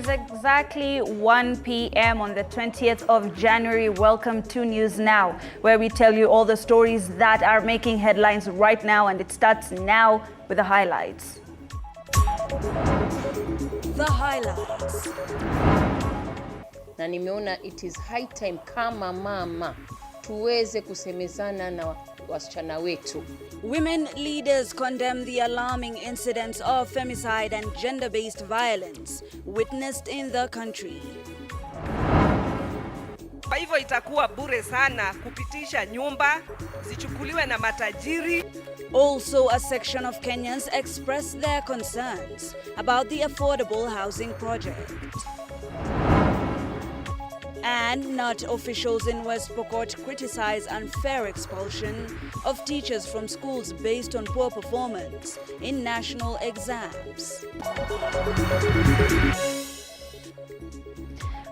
is exactly 1 p.m. on the 20th of January. Welcome to News Now, where we tell you all the stories that are making headlines right now, and it starts now with the highlights. The highlights. Na nimeona it is high time kama mama tuweze kusemezana na wasichana wetu. Women leaders condemn the alarming incidents of femicide and gender-based violence witnessed in the country. Kwa hivyo itakuwa bure sana kupitisha nyumba zichukuliwe na matajiri. Also, a section of Kenyans expressed their concerns about the affordable housing project. And NUT officials in West Pokot criticize unfair expulsion of teachers from schools based on poor performance in national exams.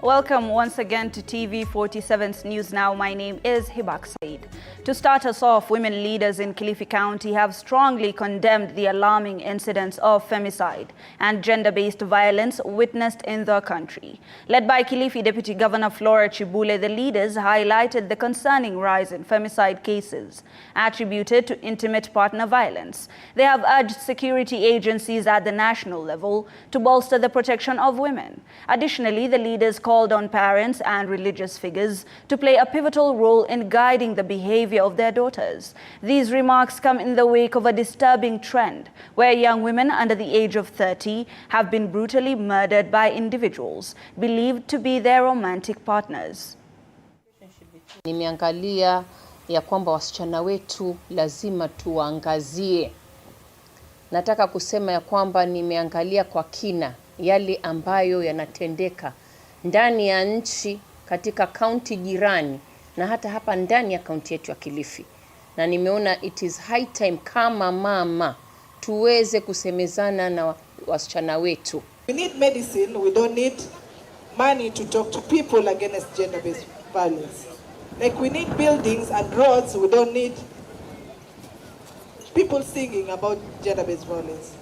Welcome once again to TV47's News Now. My name is Hibak Said. To start us off, women leaders in Kilifi County have strongly condemned the alarming incidents of femicide and gender-based violence witnessed in the country. Led by Kilifi Deputy Governor Flora Chibule, the leaders highlighted the concerning rise in femicide cases attributed to intimate partner violence. They have urged security agencies at the national level to bolster the protection of women. Additionally, the leaders called on parents and religious figures to play a pivotal role in guiding the behavior of their daughters. These remarks come in the wake of a disturbing trend where young women under the age of 30 have been brutally murdered by individuals believed to be their romantic partners. Nimeangalia ya kwamba wasichana wetu lazima tuangazie. Nataka kusema ya kwamba nimeangalia kwa kina yale ambayo yanatendeka ndani ya nchi, katika kaunti jirani na hata hapa ndani ya kaunti yetu ya Kilifi. Na nimeona it is high time kama mama tuweze kusemezana na wasichana wetu. We need medicine, we don't need money to talk to people against gender-based violence. Like we need buildings and roads, we don't need people singing about gender-based violence.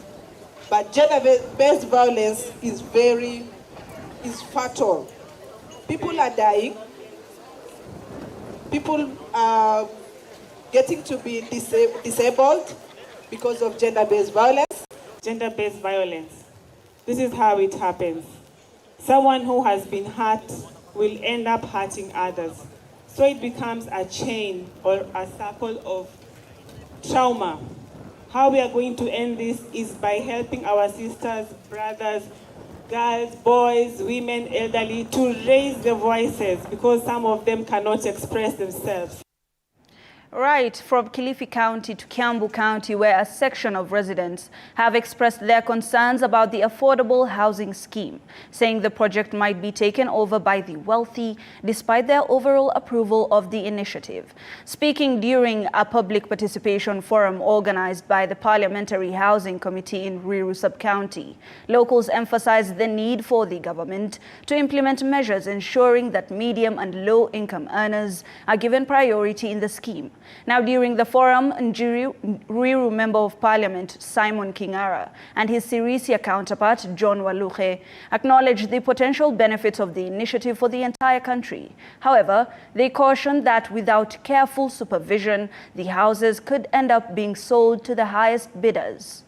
But gender-based violence is fatal. People are dying. People are getting to be disabled because of gender-based violence. Gender-based violence. This is how it happens. Someone who has been hurt will end up hurting others. So it becomes a chain or a circle of trauma. How we are going to end this is by helping our sisters, brothers, girls, boys, women, elderly to raise their voices because some of them cannot express themselves. Right, from Kilifi County to Embu County, where a section of residents have expressed their concerns about the affordable housing scheme, saying the project might be taken over by the wealthy despite their overall approval of the initiative. Speaking during a public participation forum organized by the Parliamentary Housing Committee in Ruiru Sub-County, locals emphasized the need for the government to implement measures ensuring that medium and low-income earners are given priority in the scheme. Now, during the forum, Ruiru Member of Parliament Simon Kingara and his Sirisia counterpart John Waluche acknowledged the potential benefits of the initiative for the entire country. However, they cautioned that without careful supervision, the houses could end up being sold to the highest bidders.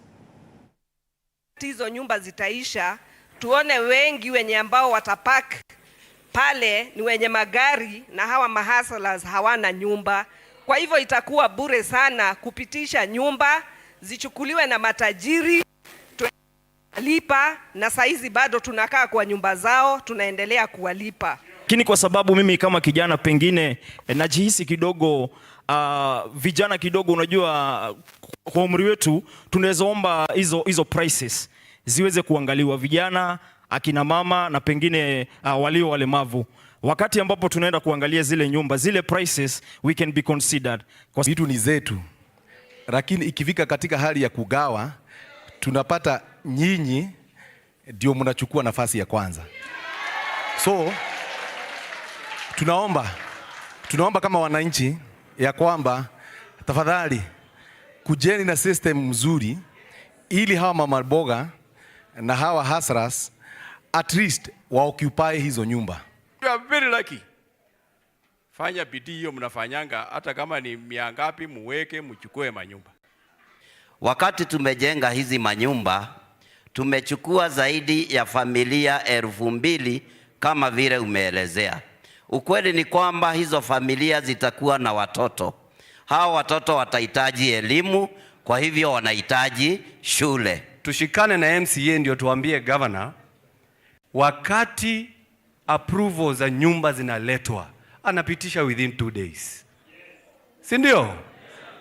Hizo nyumba zitaisha, tuone wengi wenye ambao watapak pale ni wenye magari na hawa mahustlers hawana nyumba. Kwa hivyo itakuwa bure sana kupitisha nyumba zichukuliwe na matajiri, tulipa na saizi bado tunakaa kwa nyumba zao, tunaendelea kuwalipa. Lakini kwa sababu mimi kama kijana pengine najihisi kidogo vijana kidogo, unajua kwa umri wetu tunaweza omba hizo prices ziweze kuangaliwa, vijana, akina mama na pengine walio walemavu. Wakati ambapo tunaenda kuangalia zile nyumba, zile prices we can be considered. Kwa vitu ni zetu, lakini ikifika katika hali ya kugawa, tunapata nyinyi ndio mnachukua nafasi ya kwanza. So tunaomba kama wananchi ya kwamba tafadhali kujeni na system mzuri ili hawa mama boga na hawa hustlers at least wa occupy hizo nyumba. You are very lucky. Fanya bidii hiyo mnafanyanga, hata kama ni miangapi muweke mchukue manyumba. Wakati tumejenga hizi manyumba, tumechukua zaidi ya familia 2,000 kama vile umeelezea. Ukweli ni kwamba hizo familia zitakuwa na watoto. Hao watoto watahitaji elimu, kwa hivyo wanahitaji shule. Tushikane na MCA ndio tuambie governor, wakati approval za nyumba zinaletwa, anapitisha within 2 days. Si ndio?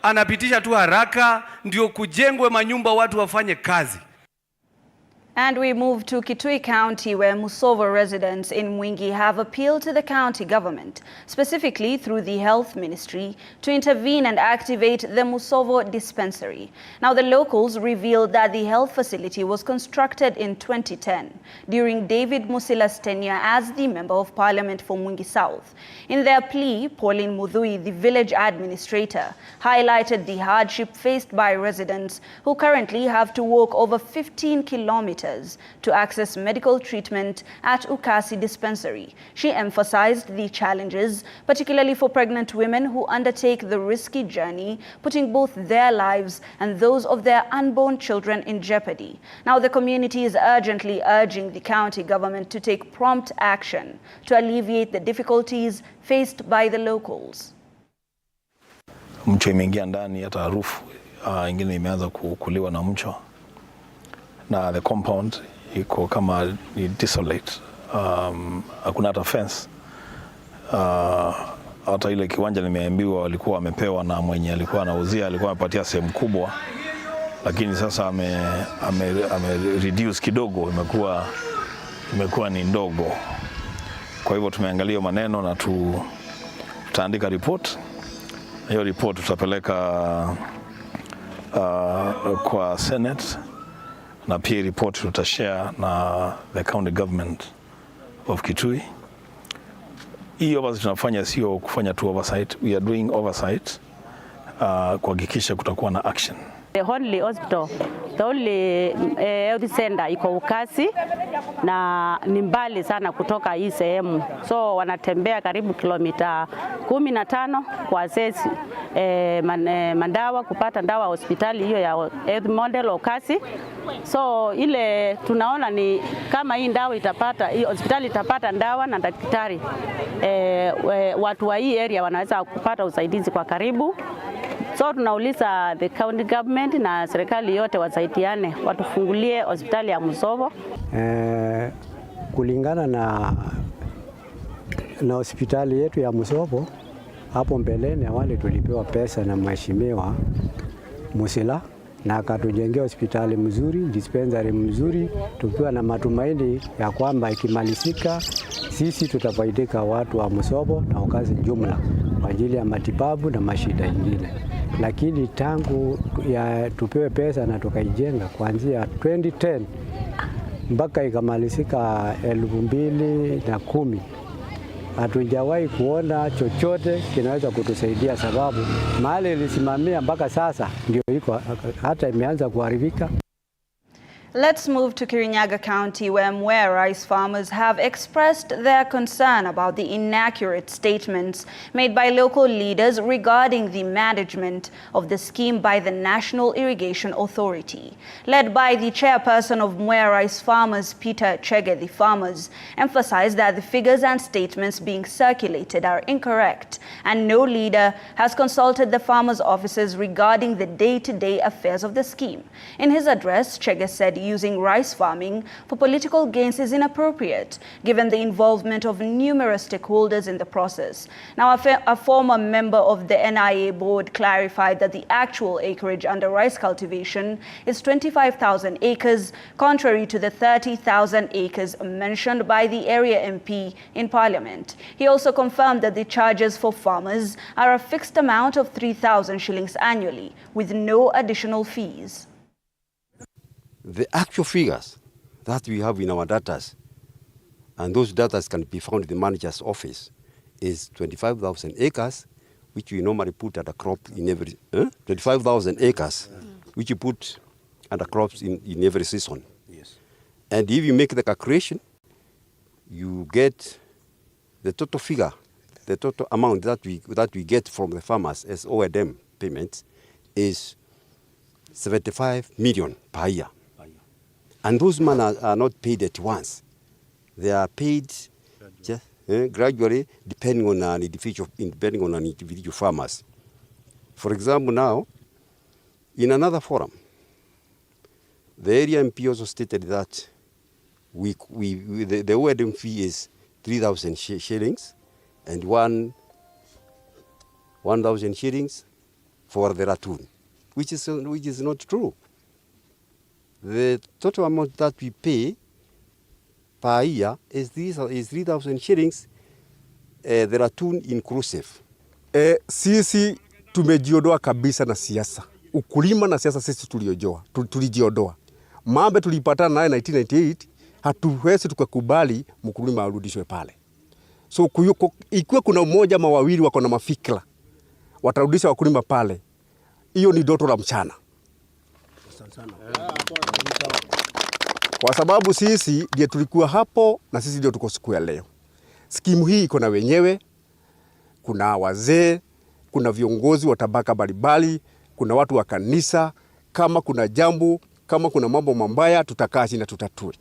Anapitisha tu haraka ndio kujengwe manyumba watu wafanye kazi. And we move to Kitui County, where Musovo residents in Mwingi have appealed to the county government, specifically through the Health Ministry, to intervene and activate the Musovo dispensary. Now, the locals revealed that the health facility was constructed in 2010 during David Musila's tenure as the Member of Parliament for Mwingi South. In their plea, Pauline Mudhui, the village administrator, highlighted the hardship faced by residents who currently have to walk over 15 kilometers to access medical treatment at Ukasi Dispensary. She emphasized the challenges, particularly for pregnant women who undertake the risky journey, putting both their lives and those of their unborn children in jeopardy. Now, the community is urgently urging the county government to take prompt action to alleviate the difficulties faced by the locals. Mcho imeingia ndani, hata harufu ingine imeanza kukuliwa na mcho. Na the compound iko kama ni desolate, hakuna hata fence. Hata ile kiwanja nimeambiwa walikuwa wamepewa na mwenye alikuwa anauzia, alikuwa amepatia sehemu kubwa, lakini sasa ame reduce kidogo, imekuwa ni ndogo. Kwa hivyo tumeangalia maneno na tutaandika report. Hiyo report tutapeleka kwa Senate, na pia report tutashare na the county government of Kitui. Hii oversight tunafanya sio kufanya tu oversight, we are doing oversight kuhakikisha kutakuwa na action. The only hospital, the only health center iko Ukasi na ni mbali sana kutoka hii sehemu. So wanatembea karibu kilomita 15 kwa access mandawa, kupata ndawa hospitali hiyo ya health model Ukasi. So ile tunaona ni kama hii ndawa itapata, hii hospitali itapata ndawa na daktari, watu wa hii area wanaweza kupata usaidizi kwa karibu. So tunauliza the county government na serikali yote wasaidiane, watufungulie hospitali ya Musovo. Kulingana na hospitali yetu ya Musovo, hapo mbeleni awali tulipewa pesa na mheshimiwa Musila na akatujengea hospitali mzuri, dispensary mzuri, tukiwa na matumaini ya kwamba ikimalizika sisi tutafaidika watu wa Musovo na Ukasi jumla kwa ajili ya matibabu na mashida ingine. Lakini tangu ya tupewe pesa na tukaijenga kuanzia 2010 mpaka ikamalizika 2010, hatujawahi kuona chochote kinaweza kutusaidia, sababu mahali ilisimamia mpaka sasa ndio iko hata imeanza kuharibika. Let's move to Kirinyaga County, where Moi Rice Farmers have expressed their concern about the inaccurate statements made by local leaders regarding the management of the scheme by the National Irrigation Authority. Led by the chairperson of Moi Rice Farmers, Peter Chege, the farmers emphasized that the figures and statements being circulated are incorrect, and no leader has consulted the farmers' offices regarding the day-to-day affairs of the scheme. In his address, Chege said using rice farming for political gains is inappropriate, given the involvement of numerous stakeholders in the process. Now, a former member of the NIA board clarified that the actual acreage under rice cultivation is 25,000 acres, contrary to the 30,000 acres mentioned by the area MP in Parliament. He also confirmed that the charges for farmers are a fixed amount of 3,000 shillings annually, with no additional fees. The actual figures that we have in our data, and those data can be found in the manager's office, is 25,000 acres, which we normally put at a crop in every 25,000 acres, which you put under crops in every season. Yes. And if you make the calculation, you get the total figure, the total amount that we get from the farmers as O&M payments is 75 million per year. And those money are not paid at once. They are paid gradually depending on an individual farmers. For example, now, in another forum, the area MP also stated that the O&M fee is 3,000 shillings and 1,000 shillings for the ratoon, which is not true. The total amount that we pay per year is 3,000 shillings, the ratoon inclusive. Sisi tumejiondoa kabisa na siasa. Ukulima na siasa sisi tulijiondoa. Mambo tulipatana naye 1998, hatuwezi tukakubali mkulima arudishwe pale. So ikiwa kuna mmoja ama wawili wako na mafikra, watarudisha wakulima pale. Hiyo ni ndoto la mchana. Kwa sababu sisi ndiye tulikuwa hapo na sisi ndio tuko siku ya leo. Skimu hii iko na wenyewe, kuna wazee, kuna viongozi wa tabaka mbalimbali, kuna watu wa kanisa. Kama kuna jambo, kama kuna mambo mambaya, tutakaa chini na tutatue.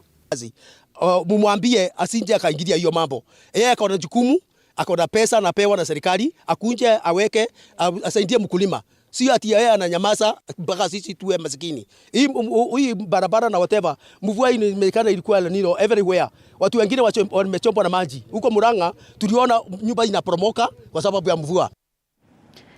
Mumwambie asinje akaingilia hiyo mambo. Yeye akaona jukumu, akaona pesa anapewa na serikali, akunje aweke asaidie mkulima. Sio ati yeye ananyamaza mpaka sisi tuwe maskini. Hii barabara na whatever, mvua imekana ilikuwa El Nino everywhere. Watu wengine wamechombwa na maji. Huko Murang'a tuliona nyumba inaporomoka kwa sababu ya mvua.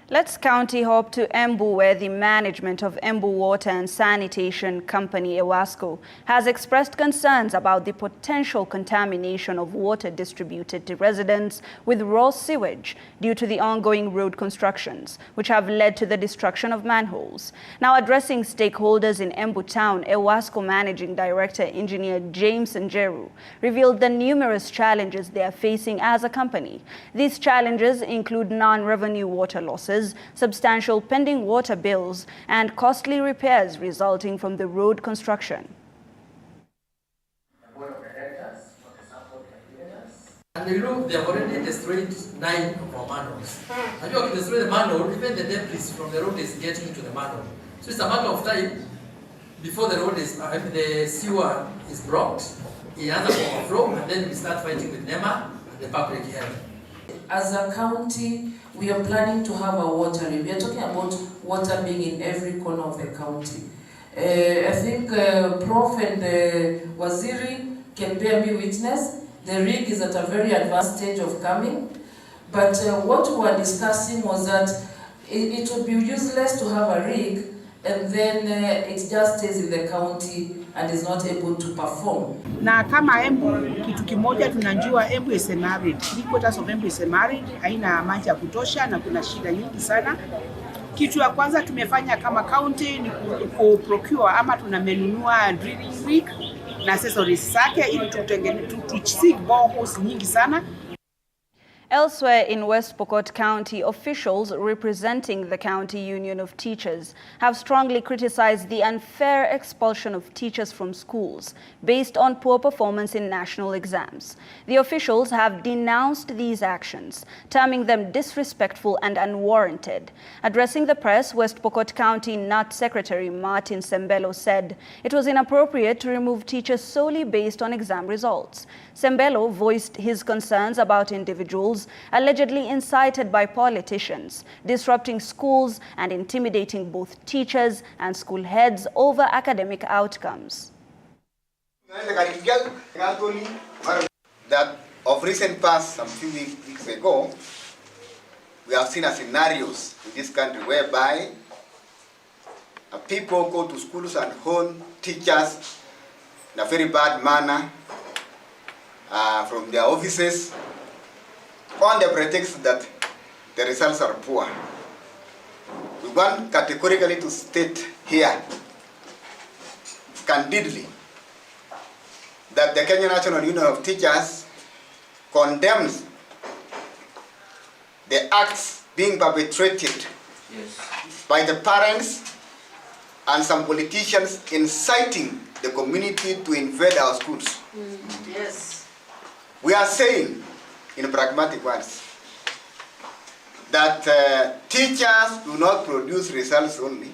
Let's county hop to Embu, where the management of Embu Water and Sanitation Company, EWASCO, has expressed concerns about the potential contamination of water distributed to residents with raw sewage due to the ongoing road constructions, which have led to the destruction of manholes. Now, addressing stakeholders in Embu town, EWASCO Managing Director Engineer James Njeru revealed the numerous challenges they are facing as a company. These challenges include non-revenue water losses, substantial pending water bills, and costly repairs resulting from the road construction. And they look, they have already destroyed 9 of our manholes. And you can destroy the manhole, even the debris from the road is getting into the manhole. So it's a matter of time before the road is, the sewer is blocked, it has to overflow, and then we start fighting with NEMA and the public health. As a county, we are planning to have a water rig. We are talking about water being in every corner of the county. I think Prof and Waziri can bear me witness. The rig is at a very advanced stage of coming. But what we were discussing was that it would be useless to have a rig and then it just stays in the county and is not able to perform. Na kama Embu, kitu kimoja tunajua, Embu is arid. 3/4 of Embu is arid, haina maji ya kutosha na kuna shida nyingi sana. Kitu ya kwanza tumefanya kama county ni procure ama tunamenunua drilling rig na accessories zake ili tutengeneze boreholes nyingi sana. Elsewhere in West Pokot County, officials representing the County Union of Teachers have strongly criticized the unfair expulsion of teachers from schools based on poor performance in national exams. The officials have denounced these actions, terming them disrespectful and unwarranted. Addressing the press, West Pokot County NUT Secretary Martin Sembelo said it was inappropriate to remove teachers solely based on exam results. Sembelo voiced his concerns about individuals allegedly incited by politicians, disrupting schools and intimidating both teachers and school heads over academic outcomes. That of recent past, some few weeks ago, we have seen scenarios in this country whereby people go to schools and hone teachers in a very bad manner from their offices on the pretext that the results are poor. We want categorically to state here, candidly, that the Kenya National Union of Teachers condemns the acts being perpetrated by the parents and some politicians inciting the community to invade our schools. Yes. We are saying, in pragmatic words, that teachers do not produce results only.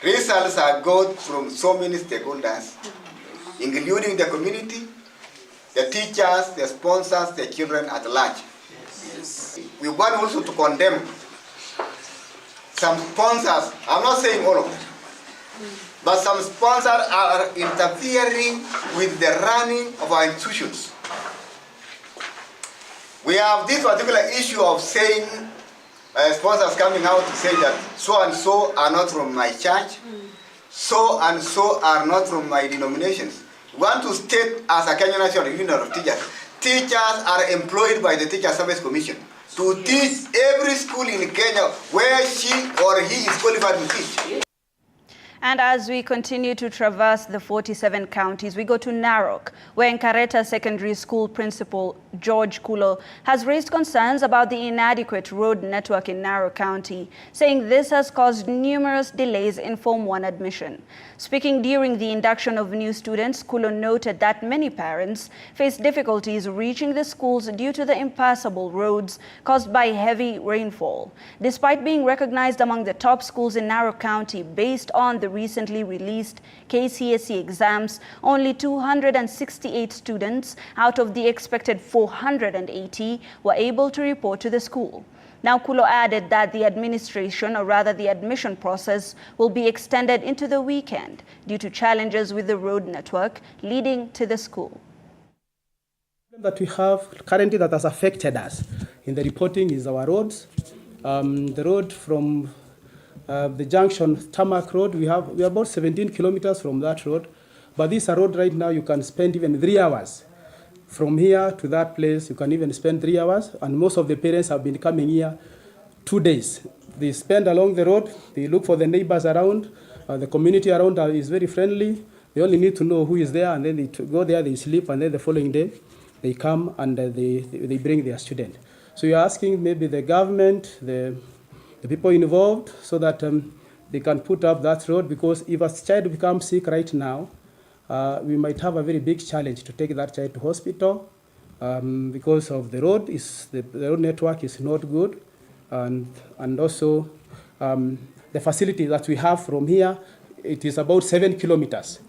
Results are got from so many stakeholders, including the community, the teachers, the sponsors, the children at large. Yes. We want also to condemn some sponsors, I'm not saying all of them, but some sponsors are interfering with the running of our institutions. We have this particular issue of saying, sponsors coming out to say that so and so are not from my church, so and so are not from my denominations. We want to state as a Kenya National Union of Teachers, teachers are employed by the Teacher Service Commission to teach every school in Kenya where she or he is qualified to teach. And as we continue to traverse the 47 counties, we go to Narok, where Nkareta Secondary School Principal George Kulo has raised concerns about the inadequate road network in Naro County, saying this has caused numerous delays in Form 1 admission. Speaking during the induction of new students, Kulo noted that many parents face difficulties reaching the schools due to the impassable roads caused by heavy rainfall. Despite being recognized among the top schools in Naro County based on the recently released KCSE exams, only 268 students out of the expected 480 were able to report to the school. Now, Kulo added that the administration, or rather the admission process, will be extended into the weekend due to challenges with the road network leading to the school. That we have currently that has affected us in the reporting is our roads. The road from the junction, Tarmac Road, we are about 17 kilometers from that road. But this road right now, you can spend even 3 hours. From here to that place, you can even spend 3 hours. And most of the parents have been coming here 2 days. They spend along the road. They look for the neighbors around. The community around is very friendly. They only need to know who is there, and then they go there, they sleep, and then the following day, they come and they bring their student. So you're asking maybe the government, the people involved, so that they can put up that road, because if a child becomes sick right now, we might have a very big challenge to take that child to hospital because of the road. The road network is not good, and also the facility that we have from here, it is about 7 kilometers.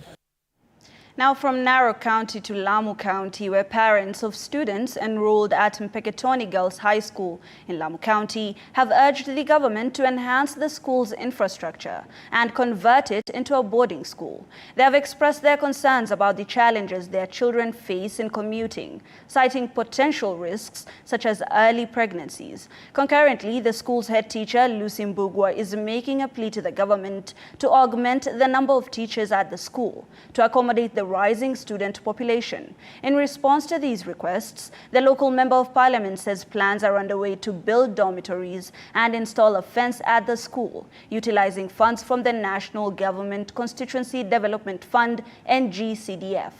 Now from Naro County to Lamu County, where parents of students enrolled at Mpeketoni Girls High School in Lamu County have urged the government to enhance the school's infrastructure and convert it into a boarding school. They have expressed their concerns about the challenges their children face in commuting, citing potential risks such as early pregnancies. Concurrently, the school's head teacher, Lucy Mbugwa, is making a plea to the government to augment the number of teachers at the school to accommodate the rising student population. In response to these requests, the local member of parliament says plans are underway to build dormitories and install a fence at the school, utilizing funds from the National Government Constituency Development Fund, NGCDF.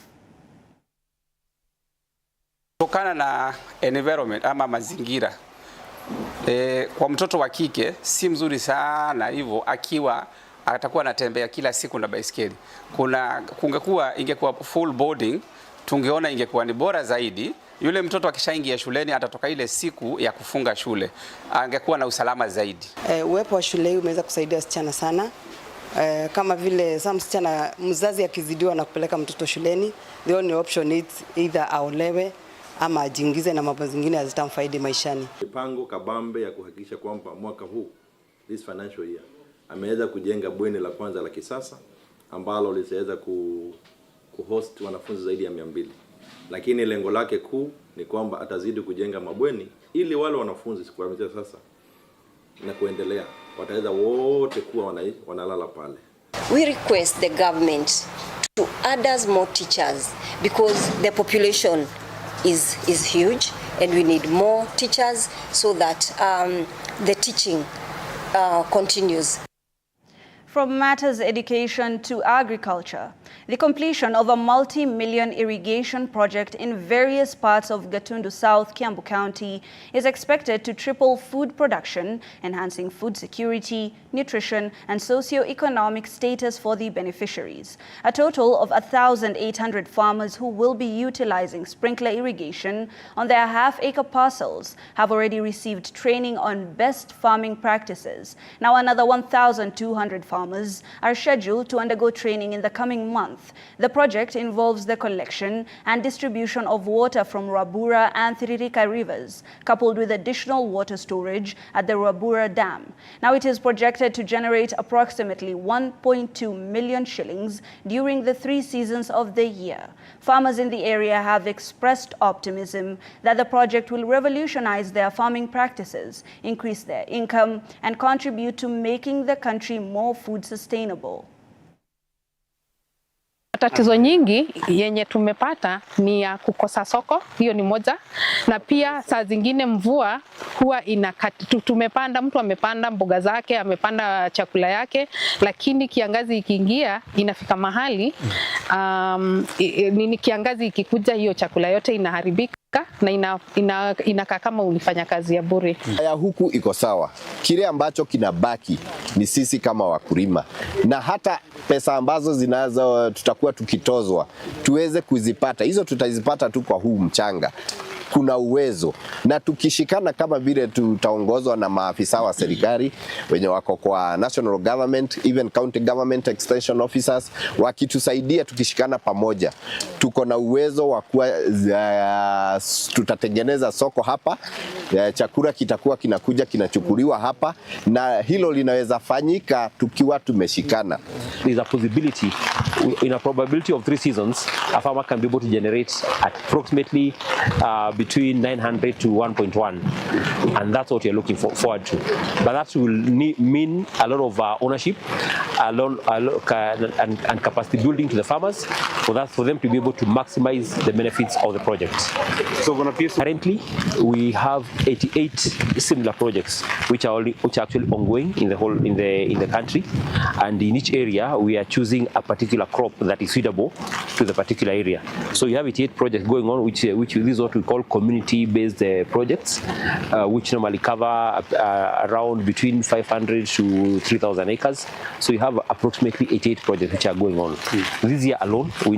Kutokana na environment ama mazingira, kwa mtoto wa kike si mzuri sana hivyo akiwa atakuwa anatembea kila siku na baisikeli. Ingekuwa full boarding, tungeona ingekuwa ni bora zaidi. Yule mtoto akishaingia shuleni atatoka ile siku ya kufunga shule, angekuwa na usalama zaidi. Uwepo wa shule hii umeweza kusaidia wasichana sana. Kama vile some msichana mzazi akizidiwa na kupeleka mtoto shuleni, the only option is either aolewe ama ajiingize na mambo mengine yazitamfaidi maishani. Mipango kabambe ya kuhakikisha kwamba mwaka huu, this financial year, ameweza kujenga bweni la kwanza la kisasa ambalo litaweza kuhost wanafunzi zaidi ya 200. Lakini lengo lake kuu ni kwamba atazidi kujenga mabweni ili wale wanafunzi kuanzia sasa na kuendelea wataweza wote kuwa wanalala pale. We request the government to add us more teachers because the population is huge and we need more teachers so that the teaching continues. From matters education to agriculture, the completion of a multi-million irrigation project in various parts of Gatundu South, Kiambu County is expected to triple food production, enhancing food security, nutrition, and socio-economic status for the beneficiaries. A total of 1,800 farmers who will be utilizing sprinkler irrigation on their half-acre parcels have already received training on best farming practices. Now another 1,200 farmers are scheduled to undergo training in the coming month. The project involves the collection and distribution of water from Ruabura and Thiririka rivers, coupled with additional water storage at the Ruabura Dam. Now it is projected to generate approximately 1.2 million shillings during the 3 seasons of the year. Farmers in the area have expressed optimism that the project will revolutionize their farming practices, increase their income, and contribute to making the country more food sustainable. Tatizo nyingi yenye tumepata ni ya kukosa soko, hiyo ni moja, na pia saa zingine mvua huwa tumepanda, mtu amepanda mboga zake, amepanda chakula yake, lakini kiangazi ikiingia inafika mahali kiangazi ikikuja hiyo chakula yote inaharibika na inakaa kama ulifanya kazi ya bure. Ya huku iko sawa. Kile ambacho kinabaki ni sisi kama wakulima, na hata pesa ambazo tutakuwa tukitozwa tuweze kuzipata. Hizo tutazipata tu kwa huu mchanga. Kuna uwezo, na tukishikana kama vile tutaongozwa na maafisa wa serikali wenye wako kwa national government, even county government extension officers, wakitusaidia tukishikana pamoja, tuko na uwezo wa kuwa tutatengeneza soko hapa, chakula kitakuwa kinakuja kinachukuliwa hapa, na hilo linaweza fanyika tukiwa tumeshikana. There's a possibility, in a probability of 3 seasons, a farmer can be able to generate approximately between 900 to 1.1, and that's what you're looking forward to. But that will mean a lot of ownership, and capacity building to the farmers, for them to be able to maximize the benefits of the project. So currently we have 88 similar projects which are actually ongoing in the country, and in each area we are choosing a particular crop that is suitable to the particular area. So you have 88 projects going on, which is what we call community-based projects, which normally cover around between 500 to 3,000 acres. So you have approximately 88 projects which are going on. This year alone, we